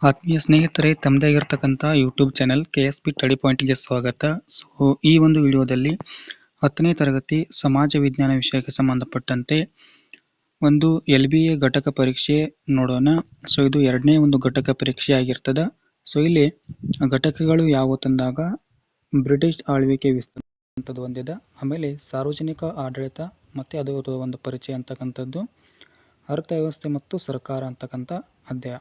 ಆತ್ಮೀಯ ಸ್ನೇಹಿತರೆ, ತಮ್ಮದೇ ಆಗಿರ್ತಕ್ಕಂಥ ಯೂಟ್ಯೂಬ್ ಚಾನೆಲ್ KSP ಸ್ಟಡಿ ಪಾಯಿಂಟ್ಗೆ ಸ್ವಾಗತ. ಈ ಒಂದು ವಿಡಿಯೋದಲ್ಲಿ 10ನೇ ತರಗತಿ ಸಮಾಜ ವಿಜ್ಞಾನ ವಿಷಯಕ್ಕೆ ಸಂಬಂಧಪಟ್ಟಂತೆ ಒಂದು LBA ಘಟಕ ಪರೀಕ್ಷೆ ನೋಡೋಣ. ಇದು ಎರಡನೇ ಒಂದು ಘಟಕ ಪರೀಕ್ಷೆ ಆಗಿರ್ತದೆ. ಇಲ್ಲಿ ಘಟಕಗಳು ಯಾವ ತಂದಾಗ ಬ್ರಿಟಿಷ್ ಆಳ್ವಿಕೆ ವಿಸ್ತರಿಸುವಂಥದ್ದು ಒಂದಿದೆ, ಆಮೇಲೆ ಸಾರ್ವಜನಿಕ ಆಡಳಿತ ಮತ್ತೆ ಅದರ ಒಂದು ಪರಿಚಯ ಅಂತಕ್ಕಂಥದ್ದು, ಅರ್ಥವ್ಯವಸ್ಥೆ ಮತ್ತು ಸರ್ಕಾರ ಅಂತಕ್ಕಂಥ ಅಧ್ಯಾಯ.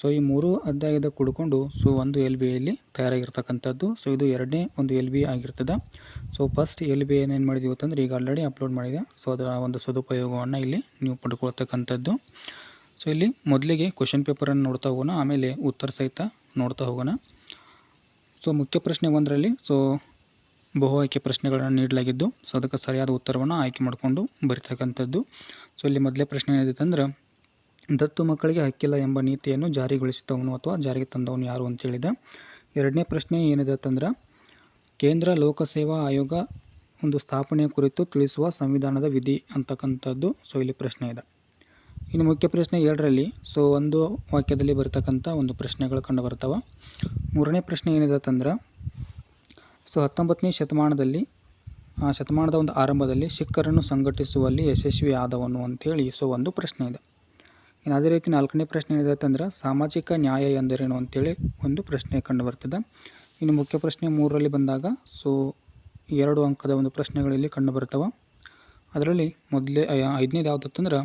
ಈ ಮೂರು ಅಧ್ಯಾಯದ ಕೂಡಿಕೊಂಡು ಒಂದು LBAಯಲ್ಲಿ ತಯಾರಾಗಿರ್ತಕ್ಕಂಥದ್ದು. ಇದು ಎರಡನೇ ಒಂದು LBA ಆಗಿರ್ತದೆ. ಫಸ್ಟ್ LBA ಏನು ಮಾಡಿದೀವಿ ಅಂತಂದ್ರೆ ಈಗ ಆಲ್ರೆಡಿ ಅಪ್ಲೋಡ್ ಮಾಡಿದೆ. ಅದರ ಒಂದು ಸದುಪಯೋಗವನ್ನು ಇಲ್ಲಿ ನೀವು ಪಡ್ಕೊಳ್ತಕ್ಕಂಥದ್ದು. ಇಲ್ಲಿ ಮೊದಲಿಗೆ ಕ್ವಶನ್ ಪೇಪರನ್ನು ನೋಡ್ತಾ ಹೋಗೋಣ, ಆಮೇಲೆ ಉತ್ತರ ಸಹಿತ ನೋಡ್ತಾ ಹೋಗೋಣ. ಮುಖ್ಯ ಪ್ರಶ್ನೆ ಒಂದರಲ್ಲಿ ಬಹು ಆಯ್ಕೆ ಪ್ರಶ್ನೆಗಳನ್ನು ನೀಡಲಾಗಿದ್ದು, ಅದಕ್ಕೆ ಸರಿಯಾದ ಉತ್ತರವನ್ನು ಆಯ್ಕೆ ಮಾಡಿಕೊಂಡು ಬರೀತಕ್ಕಂಥದ್ದು. ಇಲ್ಲಿ ಮೊದಲೇ ಪ್ರಶ್ನೆ ಏನಿದೆ ಅಂದ್ರೆ, ದತ್ತು ಮಕ್ಕಳಿಗೆ ಹಕ್ಕಿಲ್ಲ ಎಂಬ ನೀತಿಯನ್ನು ಜಾರಿಗೊಳಿಸಿದವನು ಅಥವಾ ಜಾರಿಗೆ ತಂದವನು ಯಾರು ಅಂತ ಹೇಳಿದ. ಎರಡನೇ ಪ್ರಶ್ನೆ ಏನಿದೆ ಅಂತಂದ್ರೆ, ಕೇಂದ್ರ ಲೋಕಸೇವಾ ಆಯೋಗ ಒಂದು ಸ್ಥಾಪನೆಯ ಕುರಿತು ತಿಳಿಸುವ ಸಂವಿಧಾನದ ವಿಧಿ ಅಂತಕ್ಕಂಥದ್ದು ಇಲ್ಲಿ ಪ್ರಶ್ನೆ ಇದೆ. ಇನ್ನು ಮುಖ್ಯ ಪ್ರಶ್ನೆ 2ರಲ್ಲಿ ಒಂದು ವಾಕ್ಯದಲ್ಲಿ ಬರ್ತಕ್ಕಂಥ ಒಂದು ಪ್ರಶ್ನೆಗಳು ಕಂಡು ಬರ್ತಾವೆ. ಮೂರನೇ ಪ್ರಶ್ನೆ ಏನಿದೆ ಅಂತಂದ್ರೆ, 19ನೇ ಶತಮಾನದ ಒಂದು ಆರಂಭದಲ್ಲಿ ಸಿಖ್ಖರನ್ನು ಸಂಘಟಿಸುವಲ್ಲಿ ಯಶಸ್ವಿ ಆದವನು ಅಂತೇಳಿ ಒಂದು ಪ್ರಶ್ನೆ ಇದೆ. ಇನ್ನು ಅದೇ ರೀತಿ 4ನೇ ಪ್ರಶ್ನೆ ಏನಿದೆ ಅಂತಂದ್ರೆ, ಸಾಮಾಜಿಕ ನ್ಯಾಯ ಎಂದರೇನು ಅಂತೇಳಿ ಒಂದು ಪ್ರಶ್ನೆ ಕಂಡು ಬರ್ತದೆ. ಇನ್ನು ಮುಖ್ಯ ಪ್ರಶ್ನೆ 3ರಲ್ಲಿ ಬಂದಾಗ 2 ಅಂಕದ ಒಂದು ಪ್ರಶ್ನೆಗಳಲ್ಲಿ ಕಂಡು ಬರ್ತವೆ. ಅದರಲ್ಲಿ 5ನೇದು ಯಾವುದಂತಂದ್ರೆ,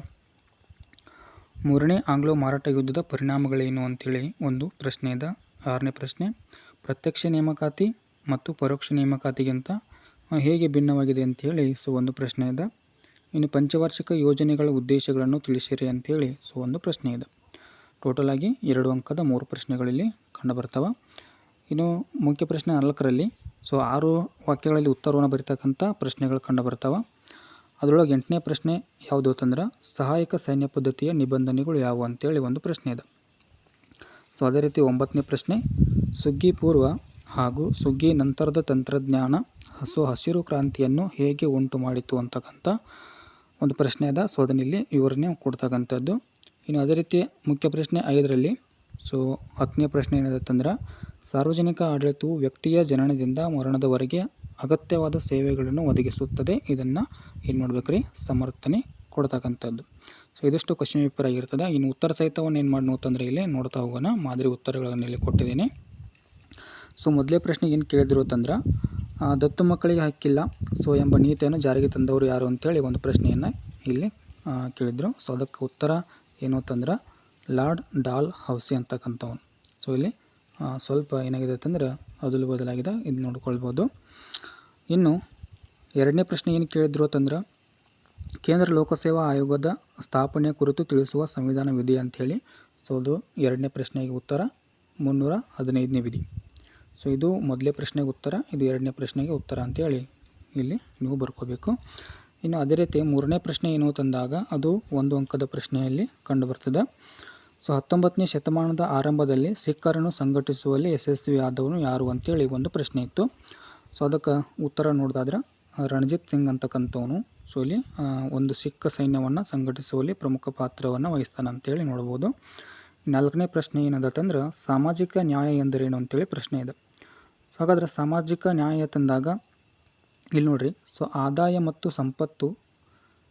3ನೇ ಆಂಗ್ಲೋ ಮರಾಠ ಯುದ್ಧದ ಪರಿಣಾಮಗಳೇನು ಅಂತೇಳಿ ಒಂದು ಪ್ರಶ್ನೆ ಇದೆ. 6ನೇ ಪ್ರಶ್ನೆ, ಪ್ರತ್ಯಕ್ಷ ನೇಮಕಾತಿ ಮತ್ತು ಪರೋಕ್ಷ ನೇಮಕಾತಿಗಿಂತ ಹೇಗೆ ಭಿನ್ನವಾಗಿದೆ ಅಂತೇಳಿ ಒಂದು ಪ್ರಶ್ನೆ ಇದೆ. ಇನ್ನು ಪಂಚವಾರ್ಷಿಕ ಯೋಜನೆಗಳ ಉದ್ದೇಶಗಳನ್ನು ತಿಳಿಸಿರಿ ಅಂತೇಳಿ ಒಂದು ಪ್ರಶ್ನೆ ಇದೆ. ಟೋಟಲ್ ಆಗಿ 2 ಅಂಕದ 3 ಪ್ರಶ್ನೆಗಳಲ್ಲಿ ಕಂಡು ಬರ್ತವೆ. ಇನ್ನು ಮುಖ್ಯ ಪ್ರಶ್ನೆ 4ರಲ್ಲಿ 6 ವಾಕ್ಯಗಳಲ್ಲಿ ಉತ್ತರವನ್ನು ಬರೀತಕ್ಕಂಥ ಪ್ರಶ್ನೆಗಳು ಕಂಡು ಬರ್ತವೆ. ಅದರೊಳಗೆ 8ನೇ ಪ್ರಶ್ನೆ ಯಾವುದು ಅಂತಂದ್ರೆ, ಸಹಾಯಕ ಸೈನ್ಯ ಪದ್ಧತಿಯ ನಿಬಂಧನೆಗಳು ಯಾವುವು ಅಂತೇಳಿ ಒಂದು ಪ್ರಶ್ನೆ ಇದೆ. ಅದೇ ರೀತಿ 9ನೇ ಪ್ರಶ್ನೆ, ಸುಗ್ಗಿ ಪೂರ್ವ ಹಾಗೂ ಸುಗ್ಗಿ ನಂತರದ ತಂತ್ರಜ್ಞಾನ ಹಸಿರು ಕ್ರಾಂತಿಯನ್ನು ಹೇಗೆ ಉಂಟು ಮಾಡಿತು ಅಂತಕ್ಕಂಥ ಒಂದು ಪ್ರಶ್ನೆ ಇದೆ. ಅದನ್ನಿಲ್ಲಿ ವಿವರಣೆ ಕೊಡ್ತಕ್ಕಂಥದ್ದು. ಇನ್ನು ಅದೇ ರೀತಿ ಮುಖ್ಯ ಪ್ರಶ್ನೆ 5ರಲ್ಲಿ 10ನೇ ಪ್ರಶ್ನೆ ಏನಿದೆ ಅಂತಂದ್ರೆ, ಸಾರ್ವಜನಿಕ ಆಡಳಿತವು ವ್ಯಕ್ತಿಯ ಜನನದಿಂದ ಮರಣದವರೆಗೆ ಅಗತ್ಯವಾದ ಸೇವೆಗಳನ್ನು ಒದಗಿಸುತ್ತದೆ. ಇದನ್ನು ಏನು ಮಾಡ್ಬೇಕ್ರಿ, ಸಮರ್ಥನೆ ಕೊಡ್ತಕ್ಕಂಥದ್ದು. ಇದಿಷ್ಟು ಕ್ವಶನ್ ಪೇಪರ್ ಆಗಿರ್ತದೆ. ಇನ್ನು ಉತ್ತರ ಸಹಿತವನ್ನು ಏನು ಮಾಡಿ ಅಂತಂದರೆ ಇಲ್ಲಿ ನೋಡ್ತಾ ಹೋಗೋಣ. ಮಾದರಿ ಉತ್ತರಗಳನ್ನು ಇಲ್ಲಿ ಕೊಟ್ಟಿದ್ದೀನಿ. ಮೊದಲೇ ಪ್ರಶ್ನೆ ಏನು ಕೇಳಿದ್ರು ಅಂತಂದ್ರೆ, ದತ್ತು ಮಕ್ಕಳಿಗೆ ಹಕ್ಕಿಲ್ಲ ಎಂಬ ನೀತಿಯನ್ನು ಜಾರಿಗೆ ತಂದವರು ಯಾರು ಅಂತೇಳಿ ಒಂದು ಪ್ರಶ್ನೆಯನ್ನು ಇಲ್ಲಿ ಕೇಳಿದರು. ಅದಕ್ಕೆ ಉತ್ತರ ಏನು ಅಂತಂದ್ರೆ, ಲಾರ್ಡ್ ಡಾಲ್ ಹೌಸಿ ಅಂತಕ್ಕಂಥವನು. ಇಲ್ಲಿ ಸ್ವಲ್ಪ ಏನಾಗಿದೆ ಅಂತಂದ್ರೆ ಅದಲು ಬದಲಾಗಿದೆ, ಇದು ನೋಡ್ಕೊಳ್ಬೋದು. ಇನ್ನು 2ನೇ ಪ್ರಶ್ನೆ ಏನು ಕೇಳಿದ್ರು ಅಂತಂದ್ರೆ, ಕೇಂದ್ರ ಲೋಕಸೇವಾ ಆಯೋಗದ ಸ್ಥಾಪನೆಯ ಕುರಿತು ತಿಳಿಸುವ ಸಂವಿಧಾನ ವಿಧಿ ಅಂಥೇಳಿ. ಅದು 2ನೇ ಪ್ರಶ್ನೆಗೆ ಉತ್ತರ 315ನೇ ವಿಧಿ. ಇದು ಮೊದಲೇ ಪ್ರಶ್ನೆಗೆ ಉತ್ತರ, ಇದು 2ನೇ ಪ್ರಶ್ನೆಗೆ ಉತ್ತರ ಅಂತೇಳಿ ಇಲ್ಲಿ ನೀವು ಬರ್ಕೋಬೇಕು. ಇನ್ನು ಅದೇ ರೀತಿ 3ನೇ ಪ್ರಶ್ನೆ ಏನು ತಂದಾಗ ಅದು 1 ಅಂಕದ ಪ್ರಶ್ನೆಯಲ್ಲಿ ಕಂಡು ಬರ್ತದೆ. 19ನೇ ಶತಮಾನದ ಆರಂಭದಲ್ಲಿ ಸಿಖ್ಖರನ್ನು ಸಂಘಟಿಸುವಲ್ಲಿ ಯಶಸ್ವಿ ಆದವನು ಯಾರು ಅಂತೇಳಿ ಒಂದು ಪ್ರಶ್ನೆ ಇತ್ತು. ಅದಕ್ಕೆ ಉತ್ತರ ನೋಡೋದಾದ್ರೆ ರಣಜಿತ್ ಸಿಂಗ್ ಅಂತಕ್ಕಂಥವನು ಇಲ್ಲಿ ಒಂದು ಸಿಖ್ ಸೈನ್ಯವನ್ನು ಸಂಘಟಿಸುವಲ್ಲಿ ಪ್ರಮುಖ ಪಾತ್ರವನ್ನು ವಹಿಸ್ತಾನೆ ಅಂತೇಳಿ ನೋಡ್ಬೋದು. 4ನೇ ಪ್ರಶ್ನೆ ಏನಂತಂದ್ರೆ, ಸಾಮಾಜಿಕ ನ್ಯಾಯ ಎಂದರೇನು ಅಂತೇಳಿ ಪ್ರಶ್ನೆ ಇದೆ. ಹಾಗಾದರೆ ಸಾಮಾಜಿಕ ನ್ಯಾಯ ತಂದಾಗ ಇಲ್ಲಿ ನೋಡ್ರಿ, ಆದಾಯ ಮತ್ತು ಸಂಪತ್ತು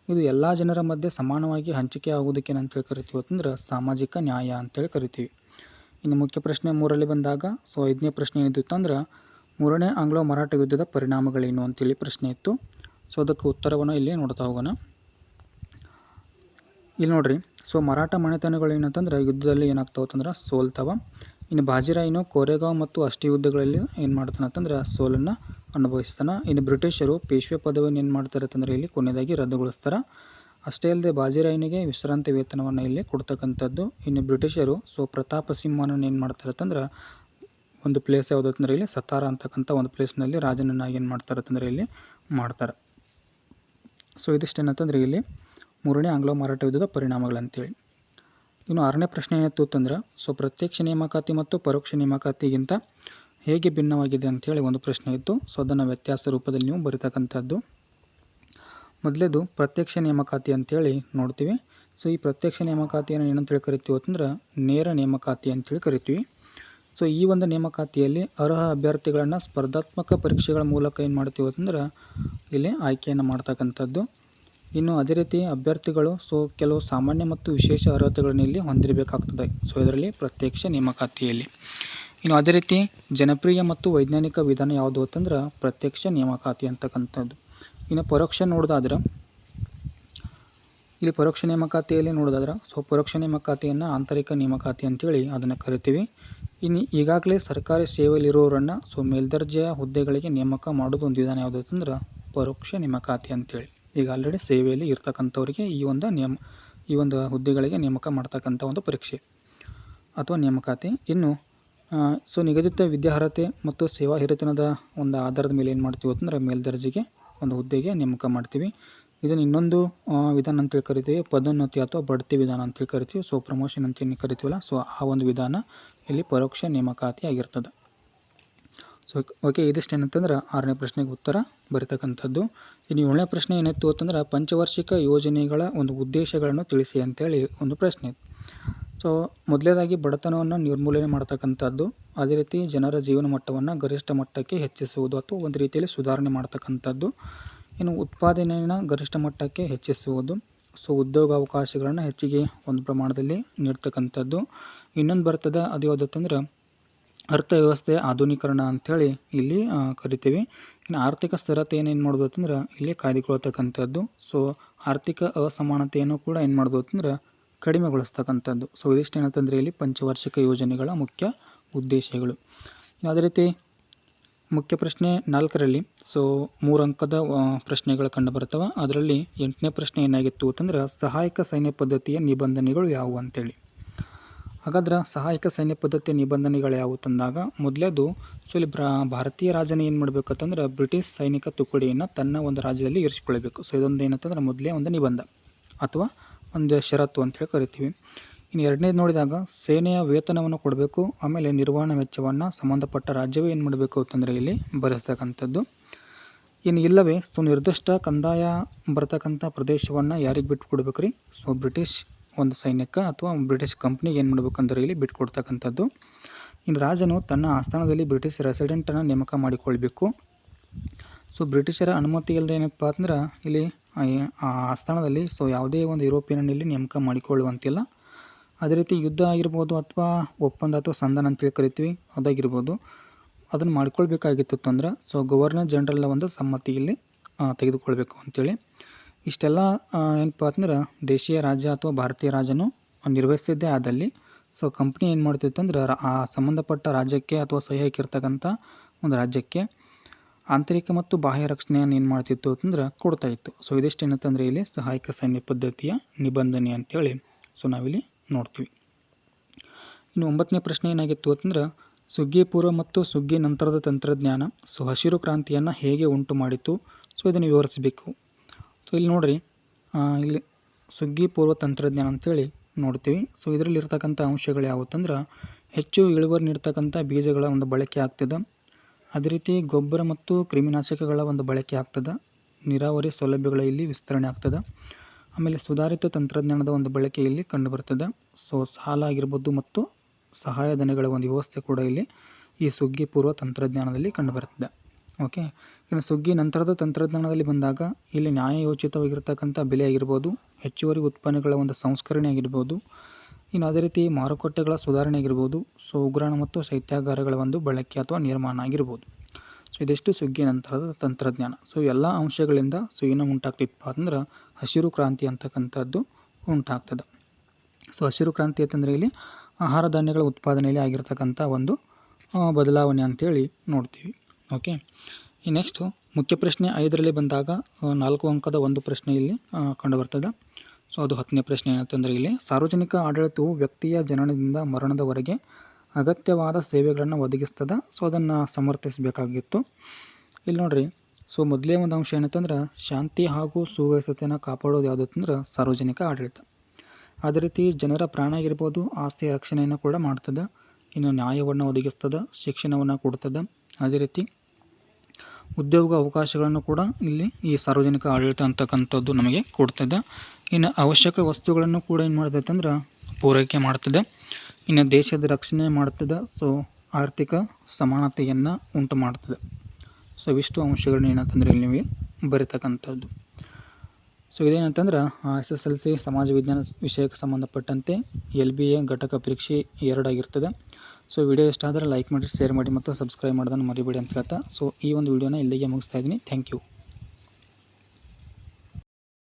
ಇದು ಎಲ್ಲ ಜನರ ಮಧ್ಯೆ ಸಮಾನವಾಗಿ ಹಂಚಿಕೆ ಆಗೋದಕ್ಕೆ ಏನಂತೇಳಿ ಕರಿತೀವಿ ಅಂತಂದ್ರೆ ಸಾಮಾಜಿಕ ನ್ಯಾಯ ಅಂತೇಳಿ ಕರಿತೀವಿ. ಇನ್ನು ಮುಖ್ಯ ಪ್ರಶ್ನೆ 3ರಲ್ಲಿ ಬಂದಾಗ 5ನೇ ಪ್ರಶ್ನೆ ಏನಿತ್ತು ಅಂದ್ರೆ, 3ನೇ ಆಂಗ್ಲೋ ಮರಾಠ ಯುದ್ಧದ ಪರಿಣಾಮಗಳೇನು ಅಂತೇಳಿ ಪ್ರಶ್ನೆ ಇತ್ತು. ಅದಕ್ಕೆ ಉತ್ತರವನ್ನು ಇಲ್ಲಿ ನೋಡ್ತಾ ಹೋಗೋಣ. ಇಲ್ಲಿ ನೋಡ್ರಿ, ಮರಾಠ ಮನೆತನಗಳು ಏನಂತಂದ್ರೆ ಯುದ್ಧದಲ್ಲಿ ಏನಾಗ್ತಾವೆ ಅಂತಂದ್ರೆ ಸೋಲ್ತಾವ. ಇನ್ನು ಬಾಜಿರಾಯಿನು ಕೋರೆಗಾಂವ್ ಮತ್ತು ಅಷ್ಟೇ ಯುದ್ಧಗಳಲ್ಲಿ ಏನು ಮಾಡ್ತಾನೆ ಅಂತಂದ್ರೆ ಸೋಲನ್ನು ಅನುಭವಿಸ್ತಾನೆ. ಇನ್ನು ಬ್ರಿಟಿಷರು ಪೇಶ್ವೆ ಪದವಿಯನ್ನು ಏನು ಮಾಡ್ತಾರೆ ಅಂತಂದರೆ ಇಲ್ಲಿ ಕೊನೆಯದಾಗಿ ರದ್ದುಗೊಳಿಸ್ತಾರೆ. ಅಷ್ಟೇ ಅಲ್ಲದೆ ಬಾಜಿರಾಯನಿಗೆ ವಿಶ್ರಾಂತಿ ವೇತನವನ್ನು ಇಲ್ಲಿ ಕೊಡ್ತಕ್ಕಂಥದ್ದು. ಇನ್ನು ಬ್ರಿಟಿಷರು ಪ್ರತಾಪ ಸಿಂಹನನ್ನು ಏನು ಮಾಡ್ತಾರೆ ಅಂತಂದ್ರೆ ಒಂದು ಪ್ಲೇಸ್ ಯಾವುದು ಅಂತಂದರೆ ಇಲ್ಲಿ ಸತಾರ ಅಂತಕ್ಕಂಥ ಒಂದು ಪ್ಲೇಸ್ನಲ್ಲಿ ರಾಜನನ್ನಾಗಿ ಏನು ಮಾಡ್ತಾರೆ ಅಂತಂದರೆ ಇಲ್ಲಿ ಮಾಡ್ತಾರೆ. ಇದಿಷ್ಟೇನಂತಂದರೆ ಇಲ್ಲಿ 3ನೇ ಆಂಗ್ಲೋ ಮರಾಠ ಯುದ್ಧದ ಪರಿಣಾಮಗಳಂತೇಳಿ. ಇನ್ನು 6ನೇ ಪ್ರಶ್ನೆ ಏನಿತ್ತು ಅಂತಂದ್ರೆ, ಪ್ರತ್ಯಕ್ಷ ನೇಮಕಾತಿ ಮತ್ತು ಪರೋಕ್ಷ ನೇಮಕಾತಿಗಿಂತ ಹೇಗೆ ಭಿನ್ನವಾಗಿದೆ ಅಂತೇಳಿ ಒಂದು ಪ್ರಶ್ನೆ ಇತ್ತು. ಅದನ್ನು ವ್ಯತ್ಯಾಸ ರೂಪದಲ್ಲಿ ನೀವು ಬರೀತಕ್ಕಂಥದ್ದು. ಮೊದಲೇದು ಪ್ರತ್ಯಕ್ಷ ನೇಮಕಾತಿ ಅಂತೇಳಿ ನೋಡ್ತೀವಿ. ಸೊ ಈ ಪ್ರತ್ಯಕ್ಷ ನೇಮಕಾತಿಯನ್ನು ಏನಂತೇಳಿ ಕರಿತೀವಿ ಅಂತಂದ್ರೆ ನೇರ ನೇಮಕಾತಿ ಅಂತೇಳಿ ಕರಿತೀವಿ. ಸೊ ಈ ಒಂದು ನೇಮಕಾತಿಯಲ್ಲಿ ಅರ್ಹ ಅಭ್ಯರ್ಥಿಗಳನ್ನು ಸ್ಪರ್ಧಾತ್ಮಕ ಪರೀಕ್ಷೆಗಳ ಮೂಲಕ ಏನು ಮಾಡ್ತೀವಿ ಅಂತಂದ್ರೆ ಇಲ್ಲಿ ಆಯ್ಕೆಯನ್ನು ಮಾಡ್ತಕ್ಕಂಥದ್ದು. ಇನ್ನು ಅದೇ ರೀತಿ ಅಭ್ಯರ್ಥಿಗಳು ಕೆಲವು ಸಾಮಾನ್ಯ ಮತ್ತು ವಿಶೇಷ ಅರ್ಹತೆಗಳನ್ನು ಇಲ್ಲಿ ಹೊಂದಿರಬೇಕಾಗ್ತದೆ. ಸೊ ಇದರಲ್ಲಿ ಪ್ರತ್ಯಕ್ಷ ನೇಮಕಾತಿಯಲ್ಲಿ. ಇನ್ನು ಅದೇ ರೀತಿ ಜನಪ್ರಿಯ ಮತ್ತು ವೈಜ್ಞಾನಿಕ ವಿಧಾನ ಯಾವುದು ಅಂತಂದ್ರೆ ಪ್ರತ್ಯಕ್ಷ ನೇಮಕಾತಿ ಅಂತಕ್ಕಂಥದ್ದು. ಇನ್ನು ಪರೋಕ್ಷ ನೋಡೋದಾದ್ರೆ ಇಲ್ಲಿ ಪರೋಕ್ಷ ನೇಮಕಾತಿಯಲ್ಲಿ ನೋಡೋದಾದ್ರೆ ಪರೋಕ್ಷ ನೇಮಕಾತಿಯನ್ನು ಆಂತರಿಕ ನೇಮಕಾತಿ ಅಂತೇಳಿ ಅದನ್ನು ಕರಿತೀವಿ. ಇನ್ನು ಈಗಾಗಲೇ ಸರ್ಕಾರಿ ಸೇವೆಯಲ್ಲಿರೋರನ್ನು ಮೇಲ್ದರ್ಜೆಯ ಹುದ್ದೆಗಳಿಗೆ ನೇಮಕ ಮಾಡೋದು ಒಂದು ವಿಧಾನ ಯಾವುದು ಅಂತಂದ್ರೆ ಪರೋಕ್ಷ ನೇಮಕಾತಿ ಅಂತೇಳಿ. ಈಗ ಆಲ್ರೆಡಿ ಸೇವೆಯಲ್ಲಿ ಇರ್ತಕ್ಕಂಥವ್ರಿಗೆ ಈ ಒಂದು ಹುದ್ದೆಗಳಿಗೆ ನೇಮಕ ಮಾಡ್ತಕ್ಕಂಥ ಒಂದು ಪರೀಕ್ಷೆ ಅಥವಾ ನೇಮಕಾತಿ. ಇನ್ನು ನಿಗದಿತ ವಿದ್ಯಾರ್ಹತೆ ಮತ್ತು ಸೇವಾ ಹಿರಿತನದ ಒಂದು ಆಧಾರದ ಮೇಲೆ ಏನು ಮಾಡ್ತೀವಿ ಅಂತಂದ್ರೆ ಮೇಲ್ದರ್ಜೆಗೆ ಒಂದು ಹುದ್ದೆಗೆ ನೇಮಕ ಮಾಡ್ತೀವಿ. ಇದನ್ನು ಇನ್ನೊಂದು ವಿಧಾನ ಅಂತೇಳಿ ಕರಿತೀವಿ ಪದೋನ್ನತಿ ಅಥವಾ ಬಡ್ತಿ ವಿಧಾನ ಅಂತೇಳಿ ಕರಿತೀವಿ. ಪ್ರಮೋಷನ್ ಅಂತೇಳಿ ಕರಿತೀವಲ್ಲ, ಆ ಒಂದು ವಿಧಾನ ಇಲ್ಲಿ ಪರೋಕ್ಷ ನೇಮಕಾತಿ ಆಗಿರ್ತದೆ. ಓಕೆ, ಇದಿಷ್ಟು ಏನಂತಂದ್ರೆ 6ನೇ ಪ್ರಶ್ನೆಗೆ ಉತ್ತರ ಬರೀತಕ್ಕಂಥದ್ದು. ಇನ್ನು 7ನೇ ಪ್ರಶ್ನೆ ಏನಿತ್ತು ಅಂತಂದ್ರೆ ಪಂಚವಾರ್ಷಿಕ ಯೋಜನೆಗಳ ಒಂದು ಉದ್ದೇಶಗಳನ್ನು ತಿಳಿಸಿ ಅಂತೇಳಿ ಒಂದು ಪ್ರಶ್ನೆ. ಮೊದಲನೇದಾಗಿ ಬಡತನವನ್ನು ನಿರ್ಮೂಲನೆ ಮಾಡ್ತಕ್ಕಂಥದ್ದು, ಅದೇ ರೀತಿ ಜನರ ಜೀವನ ಮಟ್ಟವನ್ನು ಗರಿಷ್ಠ ಮಟ್ಟಕ್ಕೆ ಹೆಚ್ಚಿಸುವುದು ಅಥವಾ ಒಂದು ರೀತಿಯಲ್ಲಿ ಸುಧಾರಣೆ ಮಾಡ್ತಕ್ಕಂಥದ್ದು. ಇನ್ನು ಉತ್ಪಾದನೆಯನ್ನು ಗರಿಷ್ಠ ಮಟ್ಟಕ್ಕೆ ಹೆಚ್ಚಿಸುವುದು, ಉದ್ಯೋಗಾವಕಾಶಗಳನ್ನು ಹೆಚ್ಚಿಗೆ ಒಂದು ಪ್ರಮಾಣದಲ್ಲಿ ನೀಡ್ತಕ್ಕಂಥದ್ದು. ಇನ್ನೊಂದು ಬರ್ತದೆ, ಅದು ಯಾವುದಂತಂದ್ರೆ ಅರ್ಥವ್ಯವಸ್ಥೆಯ ಆಧುನೀಕರಣ ಅಂಥೇಳಿ ಇಲ್ಲಿ ಕರಿತೀವಿ. ಇನ್ನು ಆರ್ಥಿಕ ಸ್ಥಿರತೆಯನ್ನು ಏನು ಮಾಡೋದು ಅಂತಂದ್ರೆ ಇಲ್ಲಿ ಕಾಯ್ದುಕೊಳ್ತಕ್ಕಂಥದ್ದು. ಆರ್ಥಿಕ ಅಸಮಾನತೆಯನ್ನು ಕೂಡ ಏನು ಮಾಡೋದು ಅಂತಂದ್ರೆ ಕಡಿಮೆಗೊಳಿಸ್ತಕ್ಕಂಥದ್ದು. ಇದಿಷ್ಟು ಏನಂತಂದರೆ ಇಲ್ಲಿ ಪಂಚವಾರ್ಷಿಕ ಯೋಜನೆಗಳ ಮುಖ್ಯ ಉದ್ದೇಶಗಳು. ಅದೇ ರೀತಿ ಮುಖ್ಯ ಪ್ರಶ್ನೆ 4ರಲ್ಲಿ 3 ಅಂಕದ ಪ್ರಶ್ನೆಗಳು ಕಂಡು ಬರ್ತವೆ. ಅದರಲ್ಲಿ 8ನೇ ಪ್ರಶ್ನೆ ಏನಾಗಿತ್ತು ಅಂತಂದ್ರೆ ಸಹಾಯಕ ಸೈನ್ಯ ಪದ್ಧತಿಯ ನಿಬಂಧನೆಗಳು ಯಾವುವು ಅಂತೇಳಿ. ಹಾಗಾದ್ರೆ ಸಹಾಯಕ ಸೈನ್ಯ ಪದ್ಧತಿಯ ನಿಬಂಧನೆಗಳು ಯಾವುವು ತಂದಾಗ ಮೊದಲೇದು ಇಲ್ಲಿ ಭಾರತೀಯ ರಾಜನ ಏನು ಮಾಡಬೇಕಂತಂದ್ರೆ ಬ್ರಿಟಿಷ್ ಸೈನಿಕ ತುಕಡಿಯನ್ನು ತನ್ನ ಒಂದು ರಾಜ್ಯದಲ್ಲಿ ಇರಿಸಿಕೊಳ್ಬೇಕು. ಇದೊಂದು ಏನಂತಂದ್ರೆ ಮೊದಲೇ ಒಂದು ನಿಬಂಧ ಅಥವಾ ಒಂದು ಷರತ್ತು ಅಂತೇಳಿ ಕರಿತೀವಿ. ಇನ್ನು 2ನೇದು ನೋಡಿದಾಗ ಸೇನೆಯ ವೇತನವನ್ನು ಕೊಡಬೇಕು, ಆಮೇಲೆ ನಿರ್ವಹಣಾ ವೆಚ್ಚವನ್ನು ಸಂಬಂಧಪಟ್ಟ ರಾಜ್ಯವೇ ಏನು ಮಾಡಬೇಕು ಅಂತಂದರೆ ಇಲ್ಲಿ ಭರಿಸ್ತಕ್ಕಂಥದ್ದು. ಇನ್ನು ಇಲ್ಲವೇ ನಿರ್ದಿಷ್ಟ ಕಂದಾಯ ಬರ್ತಕ್ಕಂಥ ಪ್ರದೇಶವನ್ನು ಯಾರಿಗೆ ಬಿಟ್ಟು ಕೊಡ್ಬೇಕು ರೀ? ಬ್ರಿಟಿಷ್ ಒಂದು ಸೈನ್ಯಕ್ಕೆ ಅಥವಾ ಬ್ರಿಟಿಷ್ ಕಂಪ್ನಿಗೆ ಏನು ಮಾಡಬೇಕಂದ್ರೆ ಇಲ್ಲಿ ಬಿಟ್ಕೊಡ್ತಕ್ಕಂಥದ್ದು. ಇನ್ನು ರಾಜನು ತನ್ನ ಆಸ್ಥಾನದಲ್ಲಿ ಬ್ರಿಟಿಷ್ ರೆಸಿಡೆಂಟನ್ನು ನೇಮಕ ಮಾಡಿಕೊಳ್ಬೇಕು. ಬ್ರಿಟಿಷರ ಅನುಮತಿ ಇಲ್ಲದೆ ಏನಪ್ಪ ಅಂದ್ರೆ ಇಲ್ಲಿ ಆ ಆಸ್ಥಾನದಲ್ಲಿ ಯಾವುದೇ ಒಂದು ಯುರೋಪಿಯನ್ ಇಲ್ಲಿ ನೇಮಕ ಮಾಡಿಕೊಳ್ಳುವಂತಿಲ್ಲ. ಅದೇ ರೀತಿ ಯುದ್ಧ ಆಗಿರ್ಬೋದು ಅಥವಾ ಒಪ್ಪಂದ ಅಥವಾ ಸಂಧಾನ ಅಂತೇಳಿ ಕರಿತೀವಿ, ಅದಾಗಿರ್ಬೋದು, ಅದನ್ನು ಮಾಡ್ಕೊಳ್ಬೇಕಾಗಿತ್ತು ಅಂದ್ರೆ ಗವರ್ನರ್ ಜನರಲ್ನ ಒಂದು ಸಮ್ಮತಿ ಇಲ್ಲಿ ತೆಗೆದುಕೊಳ್ಬೇಕು ಅಂಥೇಳಿ. ಇಷ್ಟೆಲ್ಲ ಏನಪ್ಪ ಅಂತಂದ್ರೆ ದೇಶೀಯ ರಾಜ್ಯ ಅಥವಾ ಭಾರತೀಯ ರಾಜನು ನಿರ್ವಹಿಸಿದ್ದೇ ಆದಲ್ಲಿ ಕಂಪ್ನಿ ಏನು ಮಾಡ್ತಿತ್ತು ಅಂದ್ರೆ ಆ ಸಂಬಂಧಪಟ್ಟ ರಾಜ್ಯಕ್ಕೆ ಅಥವಾ ಸಹಾಯಕ್ಕೆ ಇರ್ತಕ್ಕಂಥ ಒಂದು ರಾಜ್ಯಕ್ಕೆ ಆಂತರಿಕ ಮತ್ತು ಬಾಹ್ಯ ರಕ್ಷಣೆಯನ್ನು ಏನು ಮಾಡ್ತಿತ್ತು ಅಂತಂದ್ರೆ ಕೊಡ್ತಾ ಇತ್ತು. ಇದಿಷ್ಟು ಏನಂತಂದರೆ ಇಲ್ಲಿ ಸಹಾಯಕ ಸೈನ್ಯ ಪದ್ಧತಿಯ ನಿಬಂಧನೆ ಅಂತೇಳಿ ನಾವಿಲ್ಲಿ ನೋಡ್ತೀವಿ. ಇನ್ನು 9ನೇ ಪ್ರಶ್ನೆ ಏನಾಗಿತ್ತು ಅಂತಂದ್ರೆ ಸುಗ್ಗಿ ಪೂರ್ವ ಮತ್ತು ಸುಗ್ಗಿ ನಂತರದ ತಂತ್ರಜ್ಞಾನ ಹಸಿರು ಕ್ರಾಂತಿಯನ್ನು ಹೇಗೆ ಉಂಟು ಮಾಡಿತು, ಇದನ್ನು ವಿವರಿಸಬೇಕು. ಇಲ್ಲಿ ನೋಡ್ರಿ, ಇಲ್ಲಿ ಸುಗ್ಗಿ ಪೂರ್ವ ತಂತ್ರಜ್ಞಾನ ಅಂತೇಳಿ ನೋಡ್ತೀವಿ. ಇದರಲ್ಲಿ ಇರ್ತಕ್ಕಂಥ ಅಂಶಗಳು ಯಾವುದಂದ್ರೆ ಹೆಚ್ಚು ಇಳುವರಿ ನೀಡ್ತಕ್ಕಂಥ ಬೀಜಗಳ ಒಂದು ಬಳಕೆ ಆಗ್ತದೆ. ಅದೇ ರೀತಿ ಗೊಬ್ಬರ ಮತ್ತು ಕ್ರಿಮಿನಾಶಕಗಳ ಒಂದು ಬಳಕೆ ಆಗ್ತದೆ. ನೀರಾವರಿ ಸೌಲಭ್ಯಗಳ ಇಲ್ಲಿ ವಿಸ್ತರಣೆ ಆಗ್ತದೆ. ಆಮೇಲೆ ಸುಧಾರಿತ ತಂತ್ರಜ್ಞಾನದ ಒಂದು ಬಳಕೆ ಇಲ್ಲಿ ಕಂಡುಬರ್ತದೆ. ಸಾಲ ಆಗಿರ್ಬೋದು ಮತ್ತು ಸಹಾಯಧನಗಳ ಒಂದು ವ್ಯವಸ್ಥೆ ಕೂಡ ಇಲ್ಲಿ ಈ ಸುಗ್ಗಿ ಪೂರ್ವ ತಂತ್ರಜ್ಞಾನದಲ್ಲಿ ಕಂಡುಬರ್ತದೆ. ಓಕೆ, ಇನ್ನು ಸುಗ್ಗಿ ನಂತರದ ತಂತ್ರಜ್ಞಾನದಲ್ಲಿ ಬಂದಾಗ ಇಲ್ಲಿ ನ್ಯಾಯಯೋಚಿತವಾಗಿರ್ತಕ್ಕಂಥ ಬೆಲೆ ಆಗಿರ್ಬೋದು, ಹೆಚ್ಚುವರಿ ಉತ್ಪನ್ನಗಳ ಒಂದು ಸಂಸ್ಕರಣೆ ಆಗಿರ್ಬೋದು, ಇನ್ನು ಅದೇ ರೀತಿ ಮಾರುಕಟ್ಟೆಗಳ ಸುಧಾರಣೆ ಆಗಿರ್ಬೋದು, ಉಗ್ರಾಣ ಮತ್ತು ಶೈತ್ಯಾಗಾರಗಳ ಒಂದು ಬಳಕೆ ಅಥವಾ ನಿರ್ಮಾಣ ಆಗಿರ್ಬೋದು. ಇದಿಷ್ಟು ಸುಗ್ಗಿ ನಂತರದ ತಂತ್ರಜ್ಞಾನ. ಎಲ್ಲ ಅಂಶಗಳಿಂದ ಏನು ಉಂಟಾಗ್ತಿತ್ತು ಅಂದ್ರೆ ಹಸಿರು ಕ್ರಾಂತಿ ಅಂತಕ್ಕಂಥದ್ದು ಉಂಟಾಗ್ತದೆ. ಹಸಿರು ಕ್ರಾಂತಿ ಅಂತಂದರೆ ಇಲ್ಲಿ ಆಹಾರ ಧಾನ್ಯಗಳ ಉತ್ಪಾದನೆಯಲ್ಲಿ ಆಗಿರ್ತಕ್ಕಂಥ ಒಂದು ಬದಲಾವಣೆ ಅಂತೇಳಿ ನೋಡ್ತೀವಿ. ಓಕೆ, ಈ ನೆಕ್ಸ್ಟು ಮುಖ್ಯ ಪ್ರಶ್ನೆ 5ರಲ್ಲಿ ಬಂದಾಗ 4 ಅಂಕದ ಒಂದು ಪ್ರಶ್ನೆ ಇಲ್ಲಿ ಕಂಡುಬರ್ತದೆ. ಅದು 10ನೇ ಪ್ರಶ್ನೆ ಏನಂತಂದರೆ ಇಲ್ಲಿ ಸಾರ್ವಜನಿಕ ಆಡಳಿತವು ವ್ಯಕ್ತಿಯ ಜನನದಿಂದ ಮರಣದವರೆಗೆ ಅಗತ್ಯವಾದ ಸೇವೆಗಳನ್ನು ಒದಗಿಸ್ತದೆ. ಅದನ್ನು ಸಮರ್ಥಿಸಬೇಕಾಗಿತ್ತು. ಇಲ್ಲಿ ನೋಡ್ರಿ, ಮೊದಲೇ ಒಂದು ಅಂಶ ಏನಂತಂದ್ರೆ ಶಾಂತಿ ಹಾಗೂ ಸುವ್ಯವಸ್ಥೆಯನ್ನು ಕಾಪಾಡೋದು ಯಾವುದಂತಂದ್ರೆ ಸಾರ್ವಜನಿಕ ಆಡಳಿತ. ಅದೇ ರೀತಿ ಜನರ ಪ್ರಾಣ ಆಗಿರ್ಬೋದು, ಆಸ್ತಿಯ ರಕ್ಷಣೆಯನ್ನು ಕೂಡ ಮಾಡ್ತದೆ. ಇನ್ನು ನ್ಯಾಯವನ್ನು ಒದಗಿಸ್ತದೆ, ಶಿಕ್ಷಣವನ್ನು ಕೊಡ್ತದೆ. ಅದೇ ರೀತಿ ಉದ್ಯೋಗ ಅವಕಾಶಗಳನ್ನು ಕೂಡ ಇಲ್ಲಿ ಈ ಸಾರ್ವಜನಿಕ ಆಡಳಿತ ಅಂತಕ್ಕಂಥದ್ದು ನಮಗೆ ಕೊಡ್ತದೆ. ಇನ್ನು ಅವಶ್ಯಕ ವಸ್ತುಗಳನ್ನು ಕೂಡ ಏನು ಮಾಡ್ತೈತೆ ಅಂದ್ರೆ ಪೂರೈಕೆ ಮಾಡ್ತದೆ. ಇನ್ನು ದೇಶದ ರಕ್ಷಣೆ ಮಾಡ್ತದೆ. ಸೊ ಆರ್ಥಿಕ ಸಮಾನತೆಯನ್ನು ಉಂಟು ಮಾಡ್ತದೆ. ಸೊ ಇವಿಷ್ಟು ಅಂಶಗಳನ್ನ ಏನಂತಂದರೆ ಇಲ್ಲಿ ನಿಮಗೆ ಬರೀತಕ್ಕಂಥದ್ದು. ಸೊ ಇದೇನಂತಂದ್ರೆ SSLC ಸಮಾಜ ವಿಜ್ಞಾನ ವಿಷಯಕ್ಕೆ ಸಂಬಂಧಪಟ್ಟಂತೆ LBA ಘಟಕ ಪರೀಕ್ಷೆ 2 ಆಗಿರ್ತದೆ. ಸೊ ವಿಡಿಯೋ ಇಷ್ಟ ಆದರೆ ಲೈಕ್ ಮಾಡಿ, ಶೇರ್ ಮಾಡಿ ಮತ್ತು ಸಬ್ಸ್ಕ್ರೈಬ್ ಮಾಡೋದನ್ನು ಮರಿಬೇಡಿ ಅಂತ ಹೇಳ್ತಾ, ಸೊ ಈ ಒಂದು ವಿಡಿಯೋನ ಇಲ್ಲಿಗೆ ಮುಗಿಸ್ತಾ ಇದ್ದೀನಿ. Thank you.